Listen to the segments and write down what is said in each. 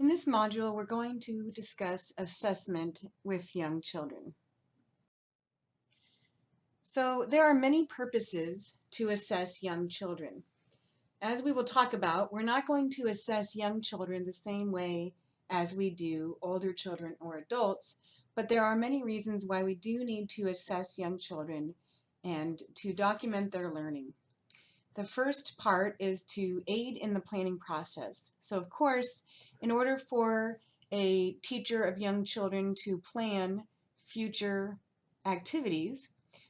In this module, we're going to discuss assessment with young children. So there are many purposes to assess young children. As we will talk about, we're not going to assess young children the same way as we do older children or adults, but there are many reasons why we do need to assess young children and to document their learning. The first part is to aid in the planning process. So of course, in order for a teacher of young children to plan future activities,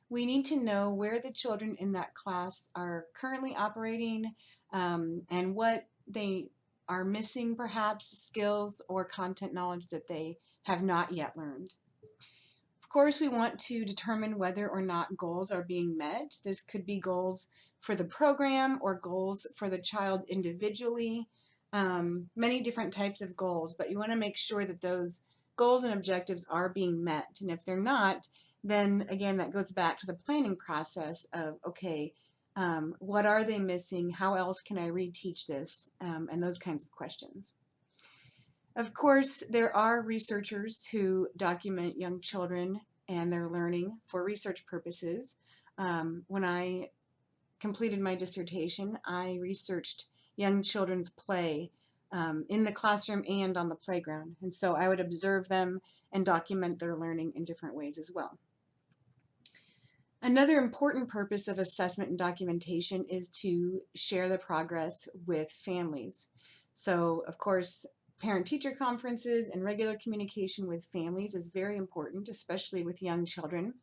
we need to know where the children in that class are currently operating and what they are missing, perhaps skills or content knowledge that they have not yet learned. Of course, we want to determine whether or not goals are being met. This could be goals for the program or goals for the child individually, many different types of goals, but you want to make sure that those goals and objectives are being met. And if they're not, then again, that goes back to the planning process of, okay, what are they missing? How else can I reteach this? And those kinds of questions. Of course, there are researchers who document young children and their learning for research purposes. When I completed my dissertation, I researched young children's play in the classroom and on the playground. And so I would observe them and document their learning in different ways as well. Another important purpose of assessment and documentation is to share the progress with families. So, of course, parent-teacher conferences and regular communication with families is very important, especially with young children.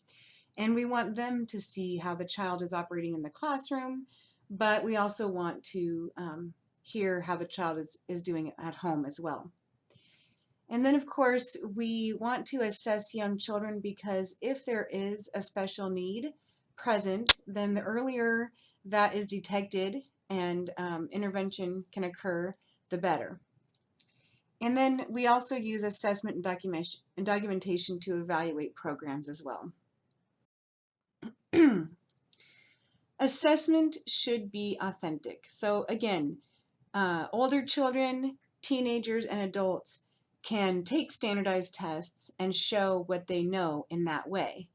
And we want them to see how the child is operating in the classroom, but we also want to hear how the child is doing at home as well. And then, of course, we want to assess young children because if there is a special need present, then the earlier that is detected and intervention can occur, the better. And then we also use assessment and documentation to evaluate programs as well. Assessment should be authentic. So again, older children, teenagers, and adults can take standardized tests and show what they know in that way.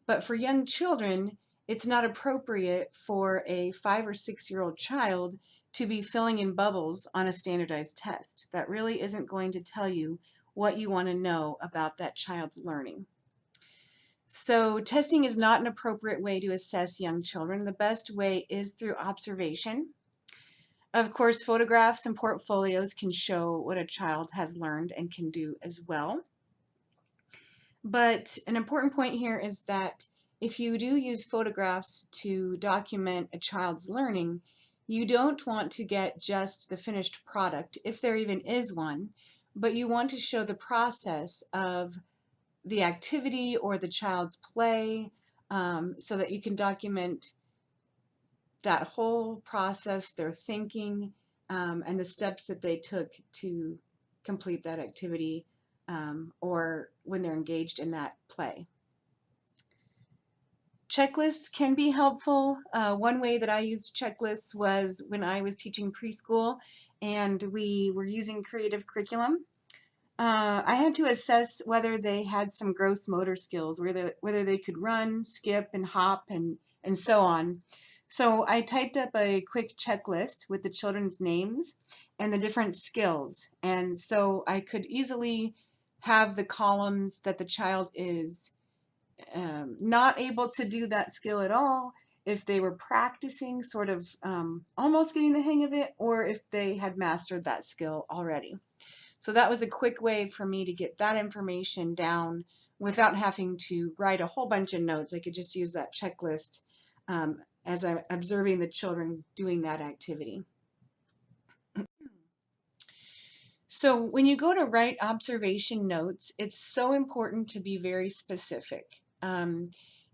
But for young children, it's not appropriate for a 5 or 6-year-old child to be filling in bubbles on a standardized test. That really isn't going to tell you what you want to know about that child's learning. So testing is not an appropriate way to assess young children. The best way is through observation. Of course, photographs and portfolios can show what a child has learned and can do as well. But an important point here is that if you do use photographs to document a child's learning, you don't want to get just the finished product, if there even is one, but you want to show the process of the activity or the child's play so that you can document that whole process, their thinking, and the steps that they took to complete that activity or when they're engaged in that play. Checklists can be helpful. One way that I used checklists was when I was teaching preschool and we were using creative curriculum. I had to assess whether they had some gross motor skills, whether they could run, skip, and hop, and so on. So I typed up a quick checklist with the children's names and the different skills. And so I could easily have the columns that the child is not able to do that skill at all, if they were practicing, sort of almost getting the hang of it, or if they had mastered that skill already. So that was a quick way for me to get that information down without having to write a whole bunch of notes. I could just use that checklist as I'm observing the children doing that activity. So when you go to write observation notes, it's so important to be very specific.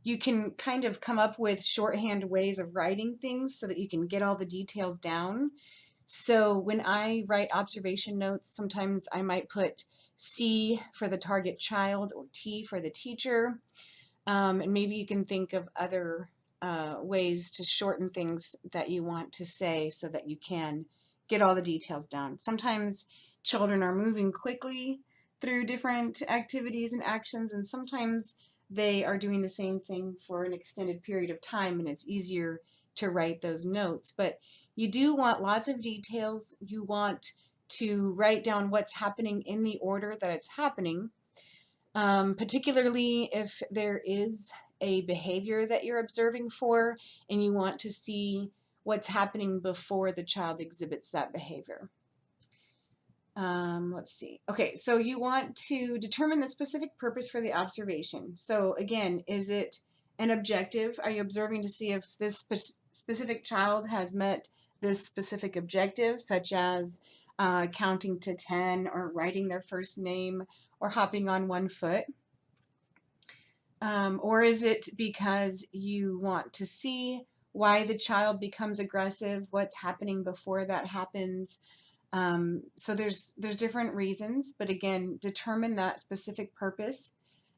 You can kind of come up with shorthand ways of writing things so that you can get all the details down. So when I write observation notes, sometimes I might put C for the target child or T for the teacher. And maybe you can think of other ways to shorten things that you want to say so that you can get all the details down. Sometimes children are moving quickly through different activities and actions, and sometimes they are doing the same thing for an extended period of time, and it's easier to write those notes. But you do want lots of details. You want to write down what's happening in the order that it's happening, particularly if there is a behavior that you're observing for and you want to see what's happening before the child exhibits that behavior. Let's see. Okay, so you want to determine the specific purpose for the observation. So again, is it an objective? Are you observing to see if this specific child has met this specific objective, such as counting to 10 or writing their first name or hopping on one foot? Or is it because you want to see why the child becomes aggressive, what's happening before that happens? So there's different reasons, but again, determine that specific purpose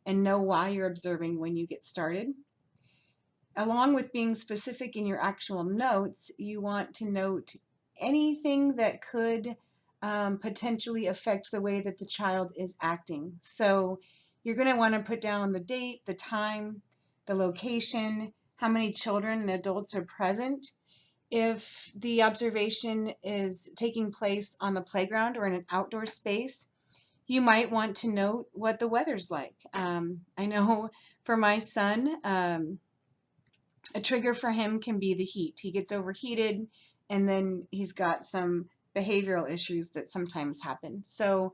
and know why you're observing when you get started. Along with being specific in your actual notes, you want to note anything that could potentially affect the way that the child is acting. So you're going to want to put down the date, the time, the location, how many children and adults are present. If the observation is taking place on the playground or in an outdoor space, you might want to note what the weather's like. I know for my son, a trigger for him can be the heat. He gets overheated and then he's got some behavioral issues that sometimes happen. So,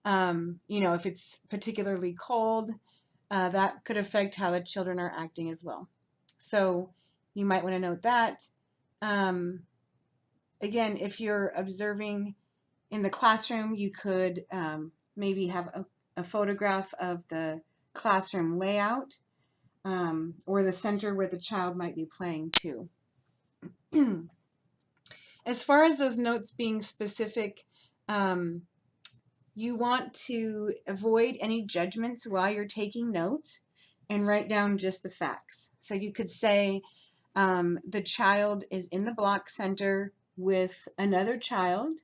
if it's particularly cold, that could affect how the children are acting as well. So you might want to note that. Again, if you're observing in the classroom, you could maybe have a photograph of the classroom layout or the center where the child might be playing too. As far as those notes being specific, you want to avoid any judgments while you're taking notes and write down just the facts. So you could say the child is in the block center with another child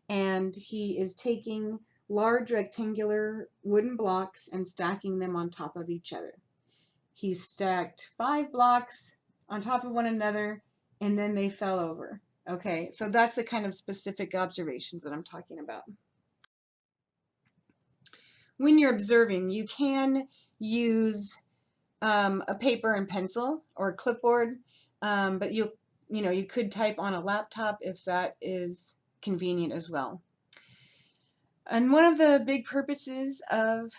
and he is taking large rectangular wooden blocks and stacking them on top of each other. He stacked 5 blocks on top of one another and then they fell over. Okay, so that's the kind of specific observations that I'm talking about. When you're observing, you can use a paper and pencil or a clipboard, but you could type on a laptop if that is convenient as well. And one of the big purposes of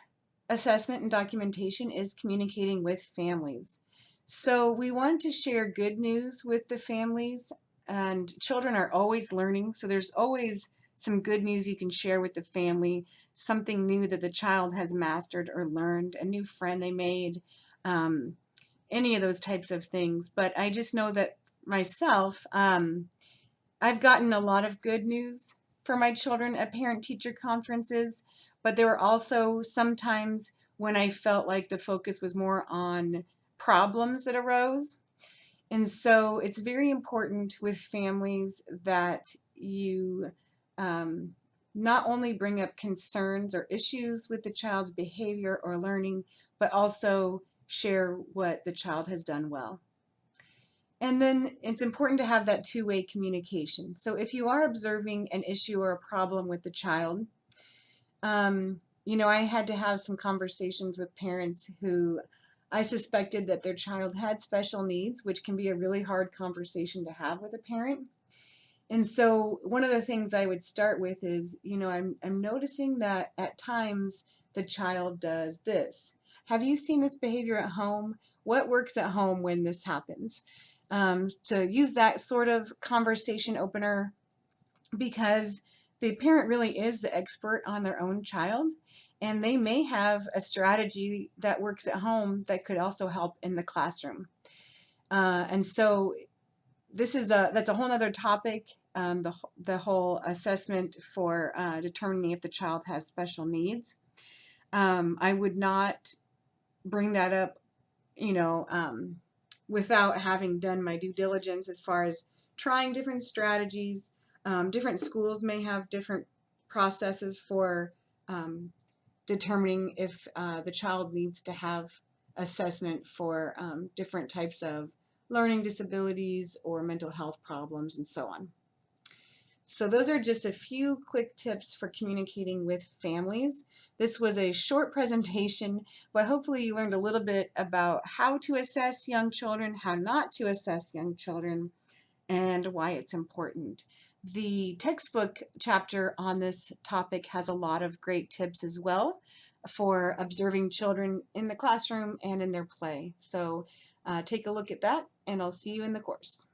assessment and documentation is communicating with families. So we want to share good news with the families, and children are always learning, so there's always some good news you can share with the family, something new that the child has mastered or learned, a new friend they made, any of those types of things. But I just know that myself, I've gotten a lot of good news for my children at parent-teacher conferences, but there were also some times when I felt like the focus was more on problems that arose. And so it's very important with families that you not only bring up concerns or issues with the child's behavior or learning, but also share what the child has done well. And then it's important to have that two-way communication. So if you are observing an issue or a problem with the child, I had to have some conversations with parents who I suspected that their child had special needs, which can be a really hard conversation to have with a parent. And so one of the things I would start with is, I'm noticing that at times the child does this. Have you seen this behavior at home? What works at home when this happens? To use that sort of conversation opener, because the parent really is the expert on their own child, and they may have a strategy that works at home that could also help in the classroom. And so that's a whole other topic, the whole assessment for determining if the child has special needs. I would not bring that up, without having done my due diligence as far as trying different strategies. Different schools may have different processes for determining if the child needs to have assessment for different types of learning disabilities or mental health problems and so on. So those are just a few quick tips for communicating with families. This was a short presentation, but hopefully you learned a little bit about how to assess young children, how not to assess young children, and why it's important. The textbook chapter on this topic has a lot of great tips as well for observing children in the classroom and in their play. So take a look at that, and I'll see you in the course.